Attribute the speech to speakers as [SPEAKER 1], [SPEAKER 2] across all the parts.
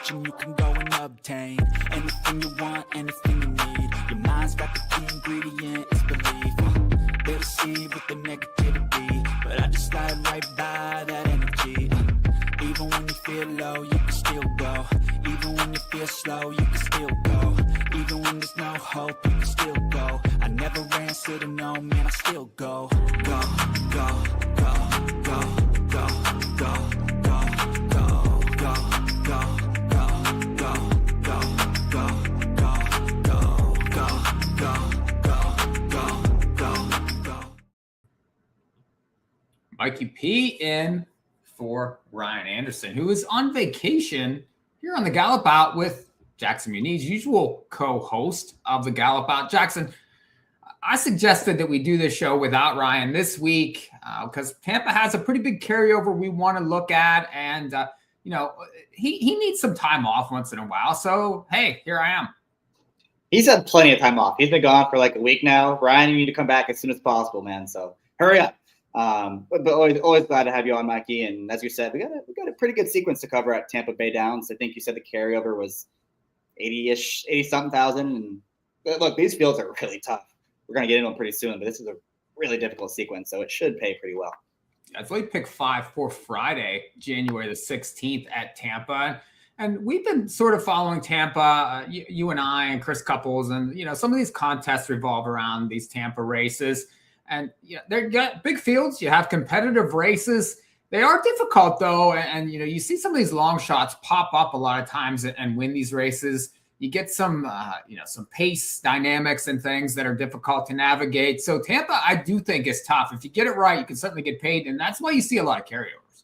[SPEAKER 1] fortune you can go and obtain. Anything you want, anything you need. Your mind's got the key ingredient, it's belief. They deceive with the negativity, but I just slide right by that energy. Even when you feel low, you can still go. Even when you feel slow, you can still go. Even when there's no hope, you can still go. I never answer to no, man, I still go. Go, go, go, go, go, go, go, go, go, go, go, go, go, go.
[SPEAKER 2] Mikee P in for Ryan Anderson, who is on vacation here on the Gallop Out with Jackson Muniz, usual co-host of the Gallop Out. Jackson, I suggested that we do this show without Ryan this week because Tampa has a pretty big carryover we want to look at. And, he needs some time off once in a while. So, hey, here I am.
[SPEAKER 3] He's had plenty of time off. He's been gone for like a week now. Ryan, you need to come back as soon as possible, man. So hurry up. But always glad to have you on, Mikey. And as you said, we got a pretty good sequence to cover at Tampa Bay Downs. I think you said the carryover was 80-something thousand. And look, these fields are really tough. We're going to get into them pretty soon, but this is a really difficult sequence, so it should pay pretty well.
[SPEAKER 2] It's like pick 5 for Friday, January the 16th at Tampa. And we've been sort of following Tampa, you and I and Chris Couples, and some of these contests revolve around these Tampa races. And they've got big fields. You have competitive races. They are difficult though, and you see some of these long shots pop up a lot of times and win these races. You get some some pace dynamics and things that are difficult to navigate. So Tampa, I do think, is tough. If you get it right, you can certainly get paid, and that's why you see a lot of carryovers.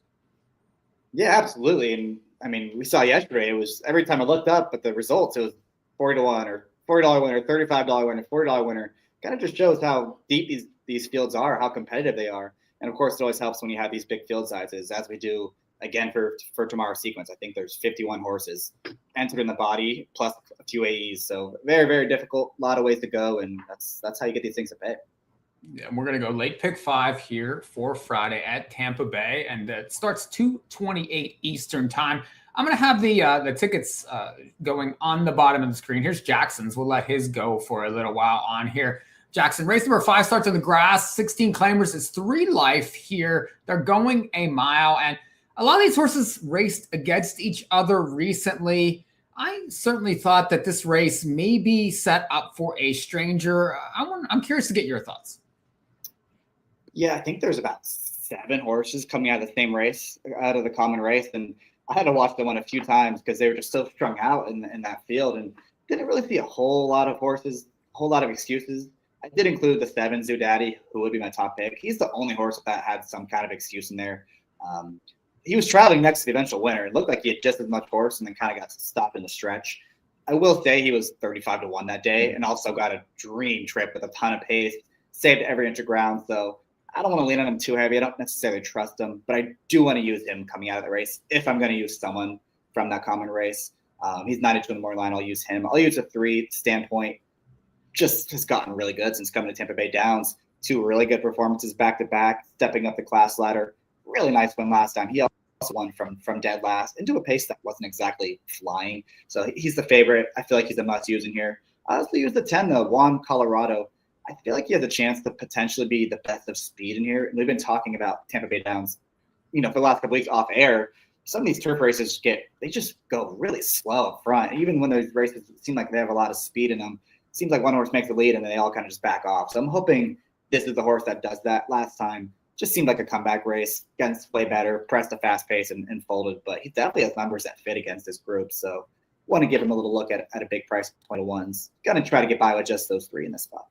[SPEAKER 3] Yeah, absolutely. And I mean, we saw yesterday, it was every time I looked up at the results, it was 40-1 or $40 winner, $35 winner, $40 winner. Kind of just shows how deep these fields are, how competitive they are. And of course, it always helps when you have these big field sizes, as we do again for tomorrow's sequence. I think there's 51 horses entered in the body plus a few AEs. So very, very difficult. A lot of ways to go, and that's how you get these things to pay.
[SPEAKER 2] Yeah, and we're going to go late pick 5 here for Friday at Tampa Bay, and it starts 2:28 Eastern time. I'm going to have the tickets going on the bottom of the screen. Here's Jackson's. We'll let his go for a little while on here. Jackson, race number 5 starts on the grass. 16 claimers. It's 3 life here. They're going a mile, and a lot of these horses raced against each other recently. I certainly thought that this race may be set up for a stranger. I'm curious to get your thoughts.
[SPEAKER 3] Yeah, I think there's about 7 horses coming out of the same race, out of the common race. And I had to watch them one a few times because they were just so strung out in that field, and didn't really see a whole lot of horses, a whole lot of excuses. I did include the 7 Zoodaddy, who would be my top pick. He's the only horse that had some kind of excuse in there. He was traveling next to the eventual winner. It looked like he had just as much horse and then kind of got stopped in the stretch. I will say he was 35-1 that day and also got a dream trip with a ton of pace, saved every inch of ground. So I don't want to lean on him too heavy. I don't necessarily trust him, but I do want to use him coming out of the race. If I'm going to use someone from that common race, he's 92 in the morning line. I'll use him. I'll use a 3 Standpoint. Just has gotten really good since coming to Tampa Bay Downs. 2 really good performances back-to-back, stepping up the class ladder. Really nice win last time. He also won from dead last into a pace that wasn't exactly flying. So he's the favorite. I feel like he's a must-use in here. I also use the 10, though, Juan Colorado. I feel like he has a chance to potentially be the best of speed in here. And we've been talking about Tampa Bay Downs, for the last couple weeks off air. Some of these turf races they just go really slow up front. Even when those races seem like they have a lot of speed in them, it seems like one horse makes the lead and then they all kind of just back off. So I'm hoping this is the horse that does that. Last time just seemed like a comeback race. Against play better, pressed a fast pace and folded. But he definitely has numbers that fit against this group. So want to give him a little look at a big price point of ones. Going to try to get by with just those 3 in this spot.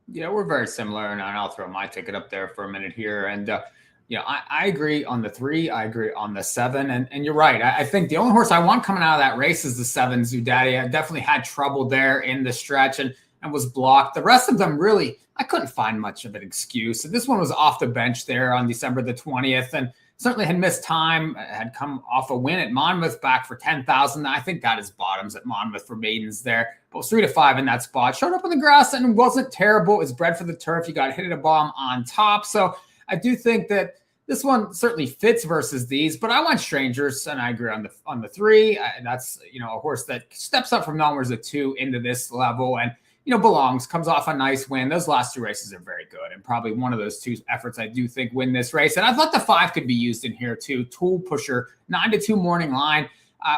[SPEAKER 2] Yeah, we're very similar, and I'll throw my ticket up there for a minute here. And, I agree on the 3. I agree on the 7. And you're right. I think the only horse I want coming out of that race is the 7, Zoodaddy. I definitely had trouble there in the stretch and was blocked. The rest of them, really, I couldn't find much of an excuse. So this one was off the bench there on December the 20th and certainly had missed time, had come off a win at Monmouth back for 10,000. I think got his bottoms at Monmouth for maidens there. But was 3-5 in that spot. Showed up on the grass and wasn't terrible. It was bred for the turf. You got hit at a bomb on top. So I do think that This one certainly fits versus these, but I want Strangers, and I agree on the 3. That's, a horse that steps up from numbers of 2 into this level, and belongs, comes off a nice win. Those last 2 races are very good, and probably one of those 2 efforts I do think win this race. And I thought the 5 could be used in here too. Tool Pusher, 9-2 morning line.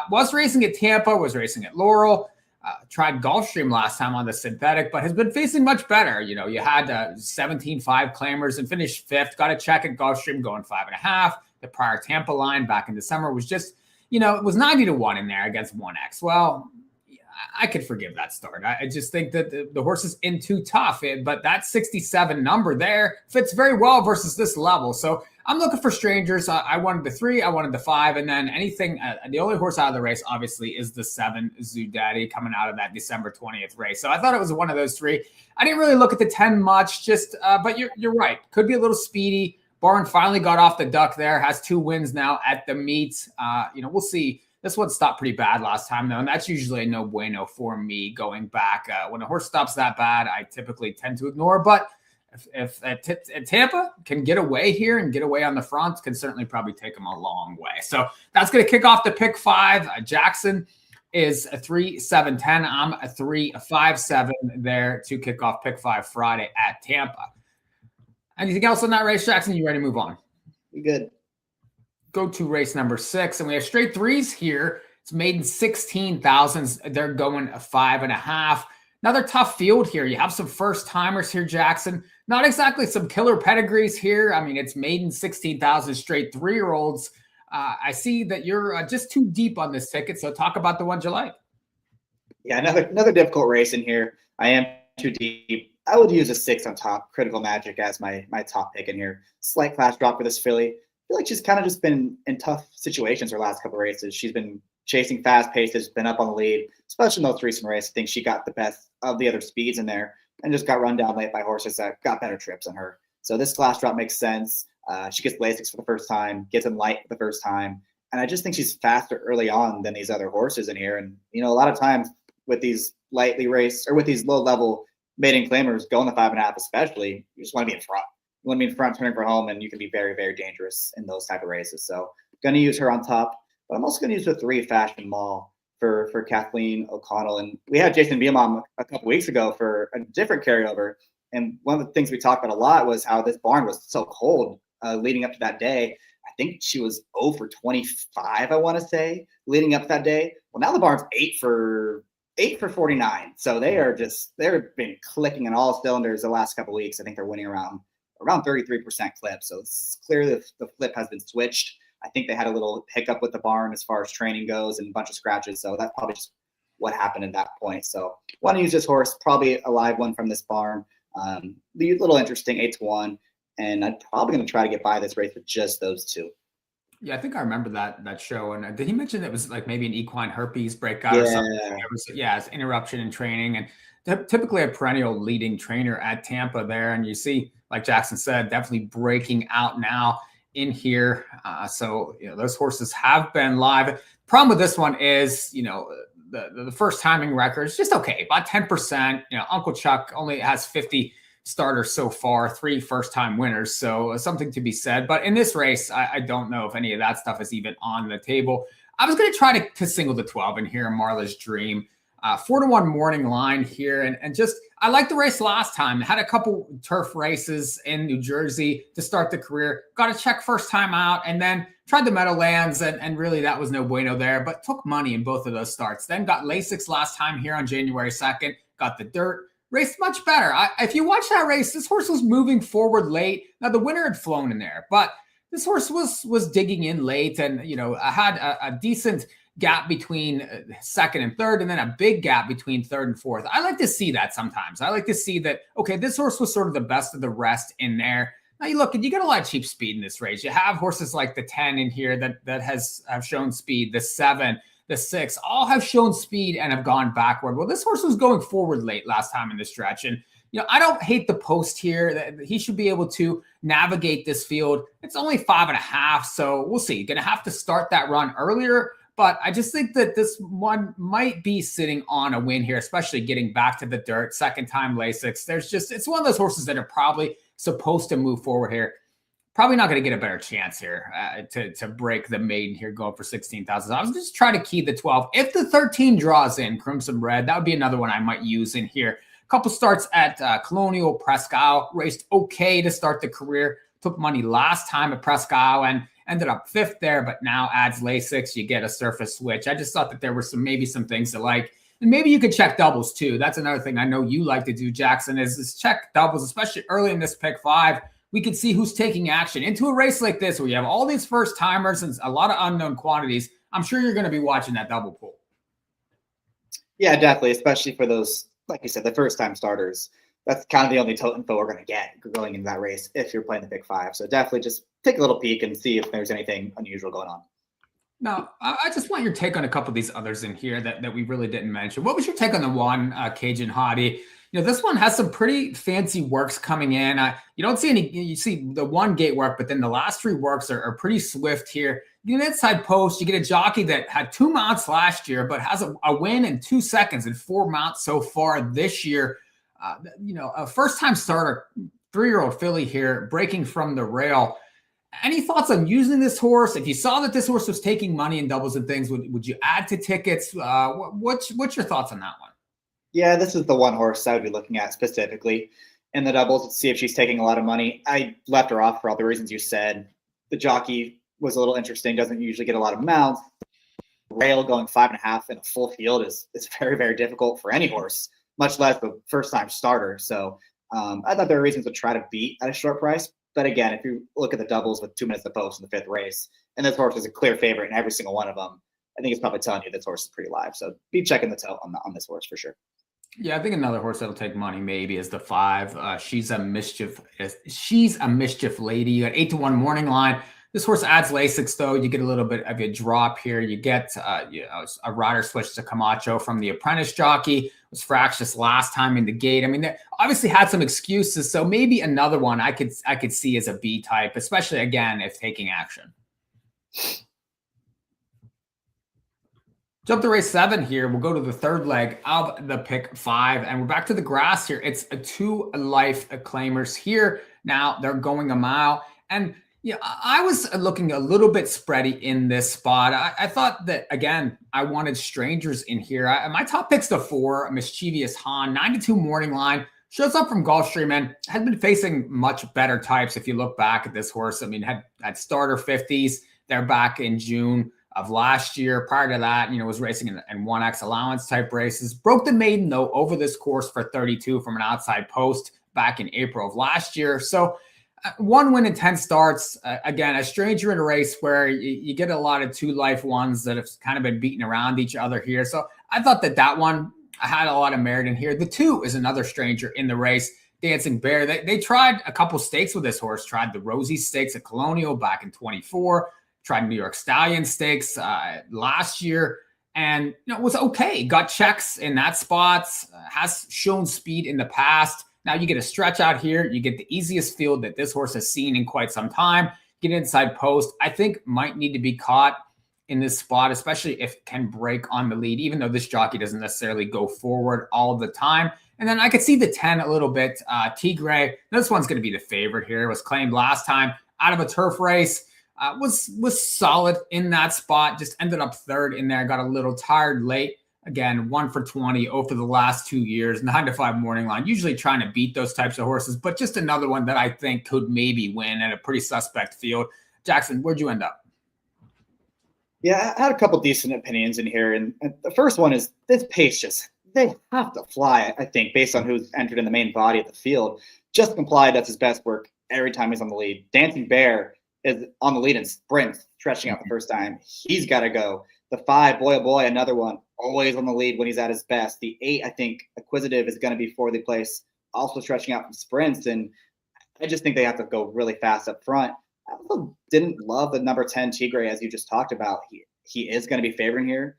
[SPEAKER 2] Was racing at Tampa, was racing at Laurel. Tried Gulfstream last time on the synthetic, but has been facing much better. You had 17.5 claimers and finished 5th. Got a check at Gulfstream going 5.5. The prior Tampa line back in December was just, it was 90-1 in there against 1X. Well, I could forgive that start. I just think that the horse is in too tough, but that 67 number there fits very well versus this level. So I'm looking for Strangers. I wanted the 3, I wanted the 5, and then anything. The only horse out of the race, obviously, is the 7, Zoo Daddy, coming out of that December 20th race. So I thought it was one of those 3. I didn't really look at the 10 much, but you're right. Could be a little speedy. Barn finally got off the duck there, has 2 wins now at the meet. We'll see. This one stopped pretty bad last time, though, and that's usually a no bueno for me going back. When a horse stops that bad, I typically tend to ignore. But if Tampa can get away here and get away on the front, can certainly probably take them a long way. So that's going to kick off the pick 5. Jackson is a 3-7-10. I'm a 3-5-7 there to kick off pick 5 Friday at Tampa. Anything else on that race, Jackson? You ready to move on?
[SPEAKER 3] We good.
[SPEAKER 2] Go to race number 6, and we have straight 3s here. It's maiden 16,000s. They're going 5.5. Another tough field here. You have some first timers here, Jackson. Not exactly some killer pedigrees here. I mean, it's maiden 16,000 straight 3-year-olds. I see that you're just too deep on this ticket. So talk about the ones you like.
[SPEAKER 3] Yeah, another difficult race in here. I am too deep. I would use a 6 on top. Critical Magic as my top pick in here. Slight class drop for this filly. I feel like she's kind of just been in tough situations her last couple of races. She's been chasing fast paces, been up on the lead, especially in those recent races. I think she got the best of the other speeds in there and just got run down late by horses that got better trips than her. So this class drop makes sense. She gets Lasix for the first time, gets in light for the first time. And I just think she's faster early on than these other horses in here. And, a lot of times with these lightly raced or with these low level maiden claimers going the 5.5, especially, you just want to be in front. You want to be in front, turning for home, and you can be very, very dangerous in those type of races. So going to use her on top, but I'm also going to use the 3 Fashion Mall for Kathleen O'Connell. And we had Jason Bielma a couple weeks ago for a different carryover. And one of the things we talked about a lot was how this barn was so cold leading up to that day. I think she was 0 for 25, I want to say, leading up to that day. Well, now the barn's 8 for 49. So they've been clicking on all cylinders the last couple of weeks. I think they're winning around 33% clip. So it's clear that the flip has been switched. I think they had a little hiccup with the barn as far as training goes and a bunch of scratches. So that's probably just what happened at that point. So want to use this horse, probably a live one from this barn. The little interesting 8-1. And I'm probably going to try to get by this race with just those 2.
[SPEAKER 2] Yeah, I think I remember that show. And did he mention it was like maybe an equine herpes breakout or something? It's interruption in training. And typically a perennial leading trainer at Tampa there. And you see, like Jackson said, definitely breaking out now in here. So those horses have been live. Problem with this one is, the first timing record is just okay, about 10%. Uncle Chuck only has 50 starters so far, 3 first-time winners. So something to be said. But in this race, I don't know if any of that stuff is even on the table. I was going to try to single the 12 in here, Marla's Dream. 4-1 morning line here. And just, I liked the race last time. Had a couple turf races in New Jersey to start the career. Got a check first time out and then tried the Meadowlands and really that was no bueno there, but took money in both of those starts. Then got Lasix last time here on January 2nd. Got the dirt. Raced much better. If you watch that race, this horse was moving forward late. Now the winner had flown in there, but this horse was digging in late and, I had a decent gap between second and third, and then a big gap between third and fourth. I like to see that sometimes. I like to see that, okay, this horse was sort of the best of the rest in there. Now you look, and you get a lot of cheap speed in this race. You have horses like the 10 in here that have shown speed, the 7, the 6, all have shown speed and have gone backward. Well, this horse was going forward late last time in the stretch. And, I don't hate the post here. He should be able to navigate this field. It's only 5.5, so we'll see. Going to have to start that run earlier. But I just think that this one might be sitting on a win here, especially getting back to the dirt, second time Lasix. It's one of those horses that are probably supposed to move forward here. probably not going to get a better chance here to break the maiden here going for 16,000. I was just trying to key the 12. If the 13 draws in Crimson Red, that would be another one I might use in here. A couple starts at Colonial Presque Isle, raced okay to start the career. Took money last time at Presque Isle and ended up 5th there, but now adds Lasix. You get a surface switch. I just thought that there were maybe some things to like. And maybe you could check doubles too. That's another thing I know you like to do, Jackson, is check doubles, especially early in this pick 5. We can see who's taking action into a race like this where you have all these first timers and a lot of unknown quantities. I'm sure you're going to be watching that double pool.
[SPEAKER 3] Yeah, definitely, especially for those, like you said, the first time starters. That's kind of the only info we're going to get going into that race if you're playing the pick 5. So definitely just take a little peek and see if there's anything unusual going on.
[SPEAKER 2] Now, I just want your take on a couple of these others in here that we really didn't mention. What was your take on the one, Cajun Hottie? This one has some pretty fancy works coming in. You don't see any, you see the one gate work, but then the last 3 works are pretty swift here. You get an inside post, you get a jockey that had 2 mounts last year, but has a win in 2 seconds and 4 mounts so far this year. A first-time starter, 3-year-old filly here, breaking from the rail. Any thoughts on using this horse? If you saw that this horse was taking money in doubles and things, would you add to tickets? What's your thoughts on that one?
[SPEAKER 3] Yeah, this is the one horse I would be looking at specifically in the doubles to see if she's taking a lot of money. I left her off for all the reasons you said. The jockey was a little interesting, doesn't usually get a lot of mounts. Rail going 5.5 in a full field is very, very difficult for any horse, much less the first-time starter. So I thought there were reasons to try to beat at a short price. But again, if you look at the doubles with 2 minutes to post in the 5th race, and this horse is a clear favorite in every single one of them, I think it's probably telling you this horse is pretty live. So be checking the toe on this horse for sure.
[SPEAKER 2] Yeah, I think another horse that'll take money maybe is the 5. She's a mischief lady. You got 8-1 morning line. This horse adds Lasix though. You get a little bit of a drop here. You get a rider switch to Camacho from the apprentice jockey. Was fractious last time in the gate. I mean, they obviously had some excuses. So maybe another one I could see as a B type, especially again if taking action. Jump to race 7 here. We'll go to the 3rd leg of the pick 5, and we're back to the grass here. It's a 2 life claimers here. Now they're going a mile, and I was looking a little bit spready in this spot. I thought that again, I wanted strangers in here. My top pick's the 4, Mischievous Han, 9-2 morning line. Shows up from Gulfstream and had been facing much better types. If you look back at this horse, I mean, had starter 50s. They're back in June of last year. Prior to that, was racing in 1X allowance type races. Broke the maiden though over this course for 32 from an outside post back in April of last year. So 1 win in 10 starts. Again, a stranger in a race where you get a lot of 2 life ones that have kind of been beating around each other here. So I thought that one had a lot of merit in here. The 2 is another stranger in the race. Dancing Bear. They tried a couple stakes with this horse. Tried the Rosie Stakes at Colonial back in 24. Tried New York Stallion Stakes last year, and was okay. Got checks in that spot. Has shown speed in the past. Now you get a stretch out here. You get the easiest field that this horse has seen in quite some time. Get inside post. I think might need to be caught in this spot, especially if it can break on the lead, even though this jockey doesn't necessarily go forward all the time. And then I could see the 10 a little bit. Tigre, this one's going to be the favorite here. It was claimed last time out of a turf race. Was solid in that spot. Just ended up 3rd in there. Got a little tired late. Again, 1 for 20 over the last 2 years. 9-5 morning line. Usually trying to beat those types of horses, but just another one that I think could maybe win at a pretty suspect field. Jackson, where'd you end up?
[SPEAKER 3] Yeah, I had a couple decent opinions in here, and the first one is this pace they have to fly. I think based on who's entered in the main body of the field. Just Comply does his best work every time he's on the lead. Dancing Bear is on the lead in sprints, stretching out the first time. He's got to go. The 5, boy, oh boy, another one, always on the lead when he's at his best. The 8, I think, Acquisitive is going to be 4th place, also stretching out from sprints. And I just think they have to go really fast up front. I also didn't love the number 10, Tigre, as you just talked about. He is going to be favoring here.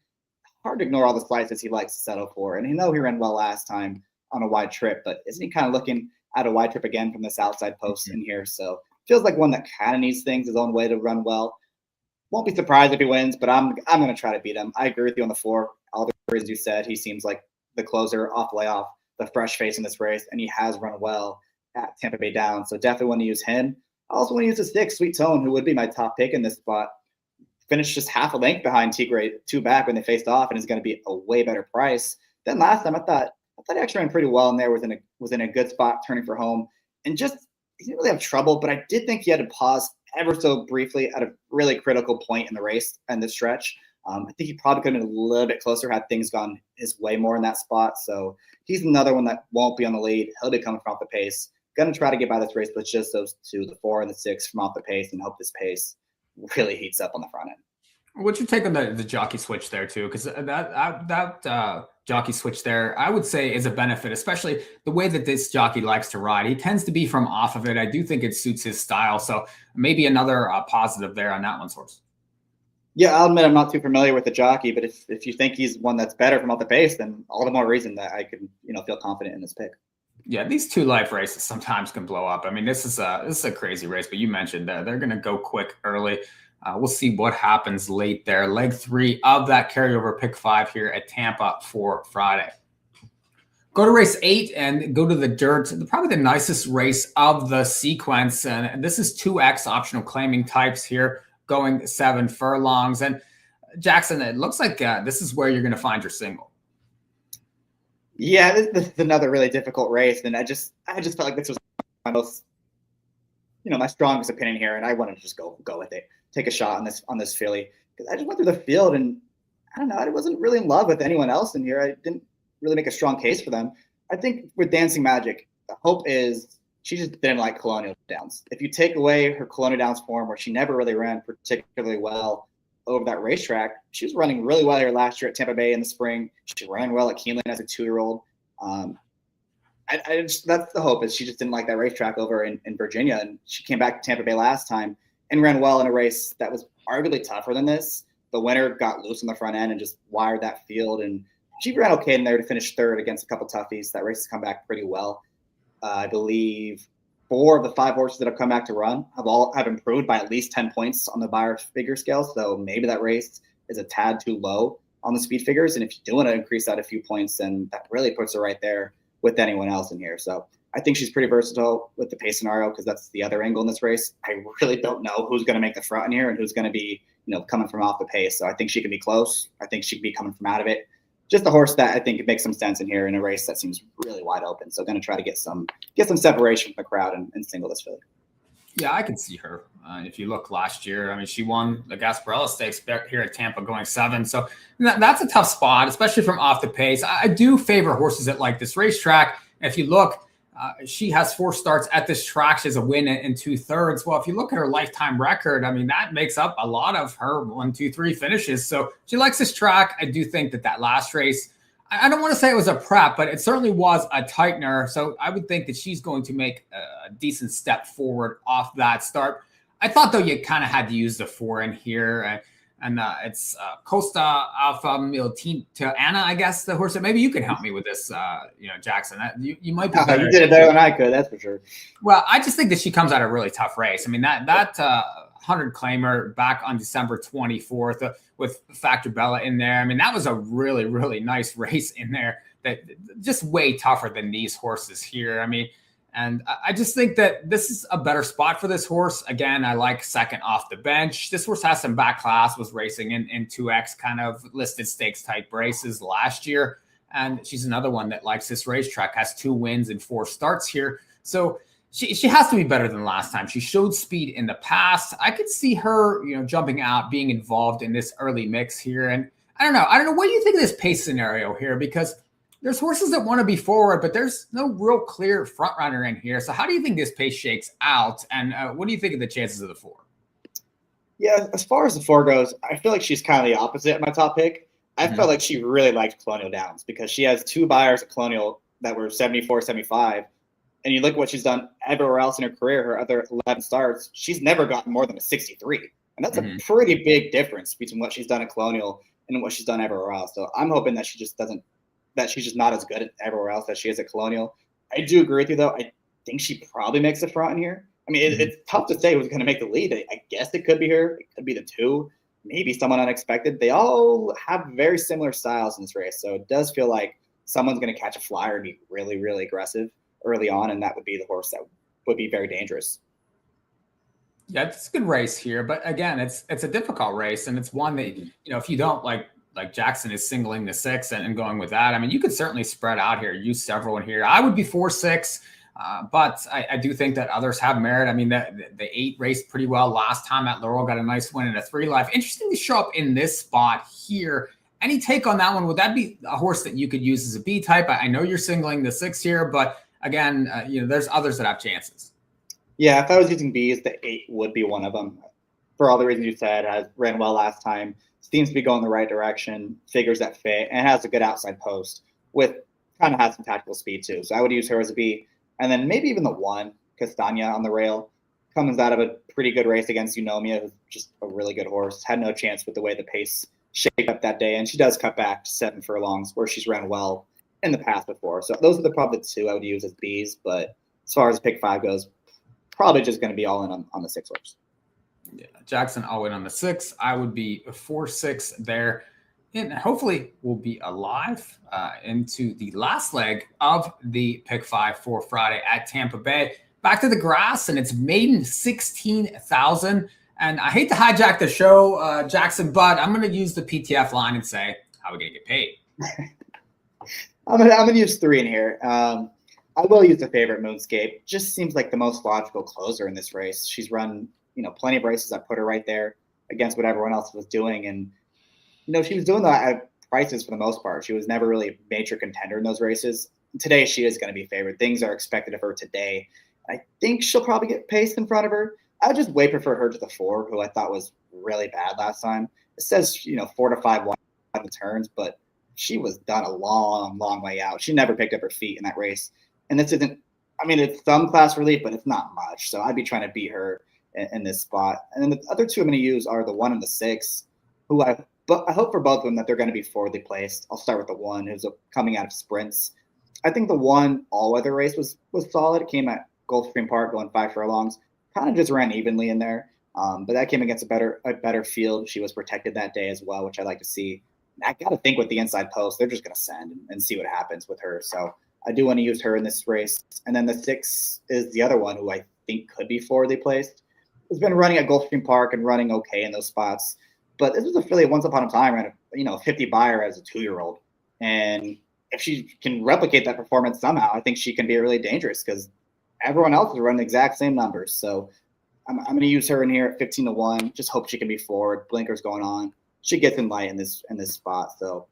[SPEAKER 3] Hard to ignore all the slices he likes to settle for. And he ran well last time on a wide trip, but isn't he kind of looking at a wide trip again from this outside post in here? So feels like one that kind of needs things his own way to run well. Won't be surprised if he wins, but I'm going to try to beat him. I agree with you on the 4. All the reasons you said, he seems like the closer off layoff, the fresh face in this race, and he has run well at Tampa Bay Downs. So definitely want to use him. I also want to use the 6, Sweet Tone, who would be my top pick in this spot. Finished just half a length behind Tigre 2 back when they faced off, and is going to be a way better price than last time. I thought he actually ran pretty well in there, was in a good spot turning for home, and just he didn't really have trouble, but I did think he had to pause ever so briefly at a really critical point in the race and the stretch. I think he probably could have been a little bit closer had things gone his way more in that spot. So he's another one that won't be on the lead. He'll be coming from off the pace. Going to try to get by this race, but just those 2, the 4 and the 6 from off the pace, and hope this pace really heats up on the front end.
[SPEAKER 2] What's your take on the jockey switch there too? Because that jockey switch there, I would say, is a benefit, especially the way that this jockey likes to ride. He tends to be from off of it. I do think it suits his style. So maybe another positive there on that one's horse.
[SPEAKER 3] Yeah, I'll admit I'm not too familiar with the jockey, but if you think he's one that's better from off the pace, then all the more reason that I can feel confident in this pick.
[SPEAKER 2] Yeah, these 2 life races sometimes can blow up. I mean, this is a crazy race, but you mentioned that they're going to go quick early. We'll see what happens late there. Leg 3 of that carryover pick 5 here at Tampa for Friday. Go to race 8 and go to the dirt. Probably the nicest race of the sequence. And this is 2X optional claiming types here, going 7 furlongs. And Jackson, it looks like this is where you're going to find your single.
[SPEAKER 3] Yeah, this is another really difficult race. And I just felt like this was my most, my strongest opinion here. And I wanted to just go with it. Take a shot on this filly, because I just went through the field and I don't know, I wasn't really in love with anyone else in here. I didn't really make a strong case for them. I think with Dancing Magic, the hope is she just didn't like Colonial Downs. If you take away her Colonial Downs form, where she never really ran particularly well over that racetrack, she was running really well here last year at Tampa Bay in the spring. She ran well at Keeneland as a 2-year-old. That's the hope, is she just didn't like that racetrack over in Virginia, and she came back to Tampa Bay last time and ran well in a race that was arguably tougher than this. The winner got loose on the front end and just wired that field, and she ran okay in there to finish 3rd against a couple toughies. That race has come back pretty well. I believe 4 of the 5 horses that have come back to run have improved by at least 10 points on the Beyer figure scale. So maybe that race is a tad too low on the speed figures. And if you do want to increase that a few points, then that really puts her right there with anyone else in here. So I think she's pretty versatile with the pace scenario, because that's the other angle in this race. I really don't know who's going to make the front in here and who's going to be, coming from off the pace. So I think she can be close. I think she can be coming from out of it. Just a horse that I think it makes some sense in here in a race that seems really wide open. So going to try to get some separation from the crowd and single this filly.
[SPEAKER 2] Yeah, I can see her. If you look last year, I mean, she won the Gasparilla Stakes here at Tampa going 7. So that's a tough spot, especially from off the pace. I do favor horses that like this racetrack. If you look, she has 4 starts at this track. She has a win in 2/3. Well, if you look at her lifetime record, I mean, that makes up a lot of her 1, 2, 3 finishes. So she likes this track. I do think that last race, I don't want to say it was a prep, but it certainly was a tightener. So I would think that she's going to make a decent step forward off that start. I thought, though, you kind of had to use the 4 in here. And it's Costa Alpha Miltina Anna, I guess, the horse. Maybe you can help me with this, Jackson. You might be better.
[SPEAKER 3] You did it better than I could, that's for sure.
[SPEAKER 2] Well, I just think that she comes out a really tough race. I mean, that 100 claimer back on December 24th with Factor Bella in there. I mean, that was a really, really nice race in there. That just way tougher than these horses here. I mean, and I just think that this is a better spot for this horse. Again, I like second off the bench. This horse has some back class, was racing in 2X kind of listed stakes type races last year. And she's another one that likes this racetrack, has 2 wins and 4 starts here. So she has to be better than last time. She showed speed in the past. I could see her, jumping out, being involved in this early mix here. And I don't know. What do you think of this pace scenario here? Because there's horses that want to be forward, but there's no real clear front runner in here. So how do you think this pace shakes out? And what do you think of the chances of the 4?
[SPEAKER 3] Yeah, as far as the 4 goes, I feel like she's kind of the opposite of my top pick. I felt like she really liked Colonial Downs, because she has 2 buyers at Colonial that were 74, 75. And you look at what she's done everywhere else in her career, her other 11 starts, she's never gotten more than a 63. And that's a pretty big difference between what she's done at Colonial and what she's done everywhere else. So I'm hoping that she's just not as good everywhere else as she is at Colonial. I do agree with you, though. I think she probably makes the front in here. I mean, it's tough to say who's going to make the lead. I guess it could be her. It could be the 2, maybe someone unexpected. They all have very similar styles in this race. So it does feel like someone's going to catch a flyer and be really, really aggressive early on, and that would be the horse that would be very dangerous.
[SPEAKER 2] Yeah, it's a good race here, but again, it's a difficult race, and it's one that if you don't like Jackson is singling the 6 and going with that. I mean, you could certainly spread out here, use several in here. I would be 4-6, but I do think that others have merit. I mean, the 8 raced pretty well last time at Laurel, got a nice win in a 3 life. Interesting to show up in this spot here. Any take on that one? Would that be a horse that you could use as a B type? I know you're singling the 6 here, but again, there's others that have chances.
[SPEAKER 3] Yeah, if I was using Bs, the 8 would be one of them. For all the reasons you said, has ran well last time, seems to be going the right direction, figures that fit, and has a good outside post with kind of has some tactical speed too. So I would use her as a B. And then maybe even the 1, Castagna on the rail, comes out of a pretty good race against Eunomia, who's just a really good horse. Had no chance with the way the pace shaped up that day. And she does cut back to 7 furlongs where she's ran well in the past before. So those are probably the 2 I would use as Bs. But as far as pick 5 goes, probably just going to be all in on the 6 horse.
[SPEAKER 2] Yeah, Jackson all in on the 6. I would be 4-6 there. And hopefully we'll be alive into the last leg of the pick 5 for Friday at Tampa Bay. Back to the grass, and it's maiden 16,000. And I hate to hijack the show, Jackson, but I'm going to use the PTF line and say, how are we going to get paid?
[SPEAKER 3] I'm gonna use 3 in here. I will use the favorite Moonscape. Just seems like the most logical closer in this race. She's run, plenty of races that put her right there against what everyone else was doing. And, she was doing that at prices for the most part. She was never really a major contender in those races. Today, she is going to be favored. Things are expected of her today. I think she'll probably get paced in front of her. I would just way prefer her to the 4, who I thought was really bad last time. It says, 4 to 5 wide the turns, but she was done a long, long way out. She never picked up her feet in that race. And this isn't, it's some class relief, but it's not much. So I'd be trying to beat her in this spot. And then the other 2 I'm going to use are the 1 and the 6, who I hope for both of them that they're going to be forwardly placed. I'll start with the 1, who's coming out of sprints. I think the 1 all-weather race was solid. It came at Gulfstream Park going 5 furlongs. Kind of just ran evenly in there. But that came against a better field. She was protected that day as well, which I like to see. I got to think with the inside post, they're just going to send and see what happens with her. So I do want to use her in this race. And then the 6 is the other one who I think could be forwardly placed. Has been running at Gulfstream Park and running okay in those spots. But this was a filly once upon a time ran a 50 buyer as a 2-year-old. And if she can replicate that performance somehow, I think she can be really dangerous because everyone else is running the exact same numbers. So I'm going to use her in here at 15 to 1. Just hope she can be forward. Blinkers going on. She gets in light in this spot. So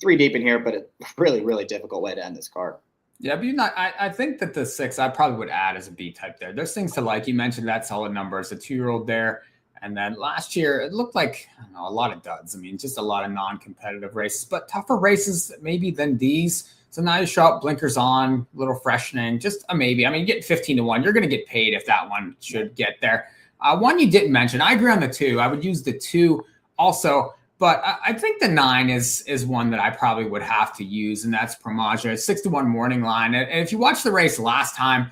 [SPEAKER 3] 3 deep in here, but a really, really difficult way to end this card.
[SPEAKER 2] Yeah, but I think that the 6 I probably would add as a B type there. There's things to like. You mentioned that solid number as a 2-year-old there. And then last year, it looked like a lot of duds. Just a lot of non-competitive races, but tougher races maybe than these. So now you show up, blinkers on, little freshening, just a maybe. You get 15 to 1. You're going to get paid if that one should get there. One you didn't mention, I agree on the 2. I would use the 2 also, but I think the 9 is one that I probably would have to use, and that's Pramaja, 6 to 1 morning line. And if you watch the race last time,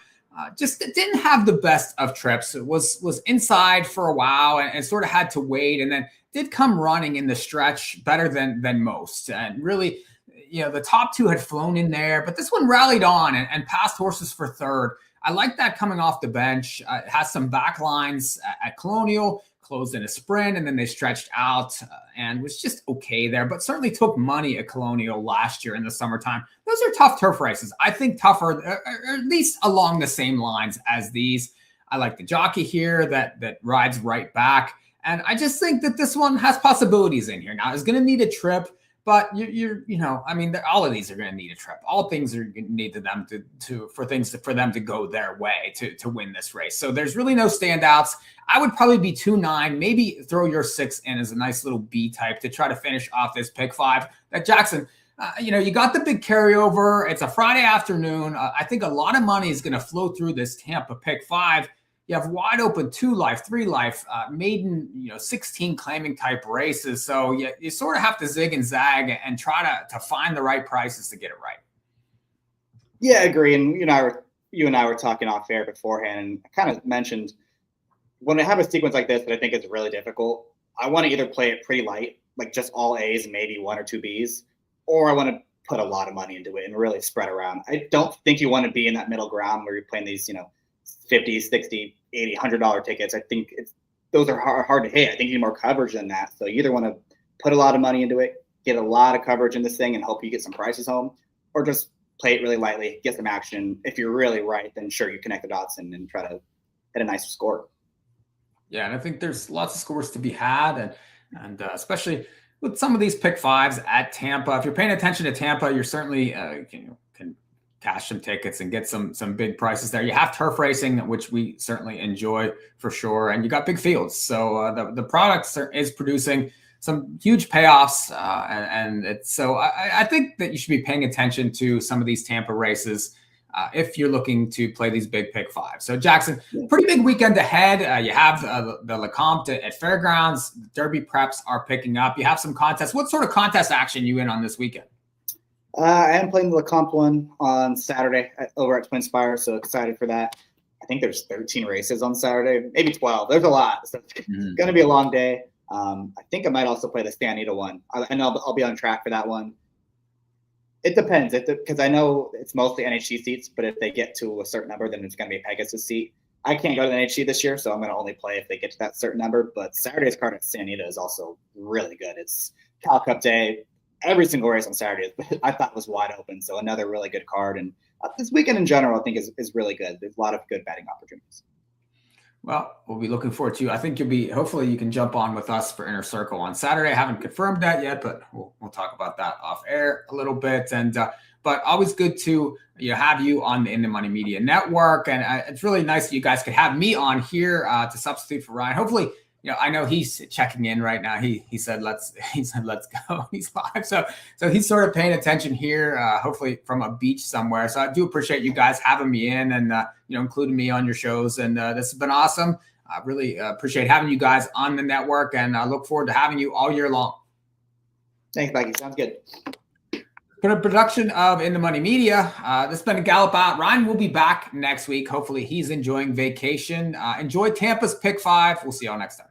[SPEAKER 2] just didn't have the best of trips. It was inside for a while and sort of had to wait, and then did come running in the stretch better than most. And really, the top 2 had flown in there, but this one rallied on and passed horses for 3rd. I like that coming off the bench. It has some back lines at Colonial, closed in a sprint, and then they stretched out and was just okay there, but certainly took money at Colonial last year in the summertime. Those are tough turf races. I think tougher, or at least along the same lines as these. I like the jockey here that rides right back. And I just think that this one has possibilities in here. Now, it's going to need a trip, but all of these are going to need a trip. All things are going to need them for them to go their way to win this race. So there's really no standouts. I would probably be 2-9, maybe throw your 6 in as a nice little B type to try to finish off this pick 5. That Jackson, you got the big carryover. It's a Friday afternoon. I think a lot of money is going to flow through this Tampa pick 5. You have wide open 2 life, 3 life, maiden, 16 claiming type races. So you sort of have to zig and zag and try to find the right prices to get it right.
[SPEAKER 3] Yeah, I agree. And you and I were talking off air beforehand, and I kind of mentioned when I have a sequence like this that I think is really difficult, I want to either play it pretty light, like just all A's and maybe 1 or 2 B's, or I want to put a lot of money into it and really spread around. I don't think you want to be in that middle ground where you're playing these, $50, $60, $80, $100 tickets. I think those are hard to hit. I think you need more coverage than that. So you either want to put a lot of money into it, get a lot of coverage in this thing, and hope you get some prices home, or just play it really lightly, get some action. If you're really right, then sure, you connect the dots and try to hit a nice score.
[SPEAKER 2] Yeah, and I think there's lots of scores to be had, and especially with some of these pick fives at Tampa. If you're paying attention to Tampa, you're certainly can cash some tickets and get some big prices there. You have turf racing, which we certainly enjoy for sure, and you got big fields. So the product is producing some huge payoffs, and it's so I think that you should be paying attention to some of these Tampa races if you're looking to play these big pick fives. So Jackson, pretty big weekend ahead. You have the Lecomte at Fairgrounds. The Derby preps are picking up. You have some contests. What sort of contest action you in on this weekend?
[SPEAKER 3] I am playing the Lecomte one on Saturday over at Twin Spire, so excited for that. I think there's 13 races on Saturday, maybe 12. There's a lot. So it's going to be a long day. I think I might also play the Santa Anita one. I know I'll be on track for that one. It depends, because I know it's mostly NHC seats, but if they get to a certain number, then it's going to be a Pegasus seat. I can't go to the NHC this year, so I'm going to only play if they get to that certain number. But Saturday's card at Santa Anita is also really good. It's Cal Cup Day. Every single race on Saturday I thought was wide open, so another really good card. And this weekend in general, I think is really good. There's a lot of good betting opportunities.
[SPEAKER 2] Well, we'll be looking forward to. I think hopefully you can jump on with us for Inner Circle on Saturday. I haven't confirmed that yet, but we'll talk about that off air a little bit. And but always good to have you on the In the Money Media Network, and it's really nice that you guys could have me on here to substitute for Ryan. Hopefully, I know he's checking in right now. He said let's go. He's live, so he's sort of paying attention here. Hopefully from a beach somewhere. So I do appreciate you guys having me in and including me on your shows. And this has been awesome. I really appreciate having you guys on the network, and I look forward to having you all year long.
[SPEAKER 3] Thanks, Mikey. Sounds good.
[SPEAKER 2] For a production of In the Money Media, this has been a Gallop Out. Ryan will be back next week. Hopefully he's enjoying vacation. Enjoy Tampa's Pick 5. We'll see y'all next time.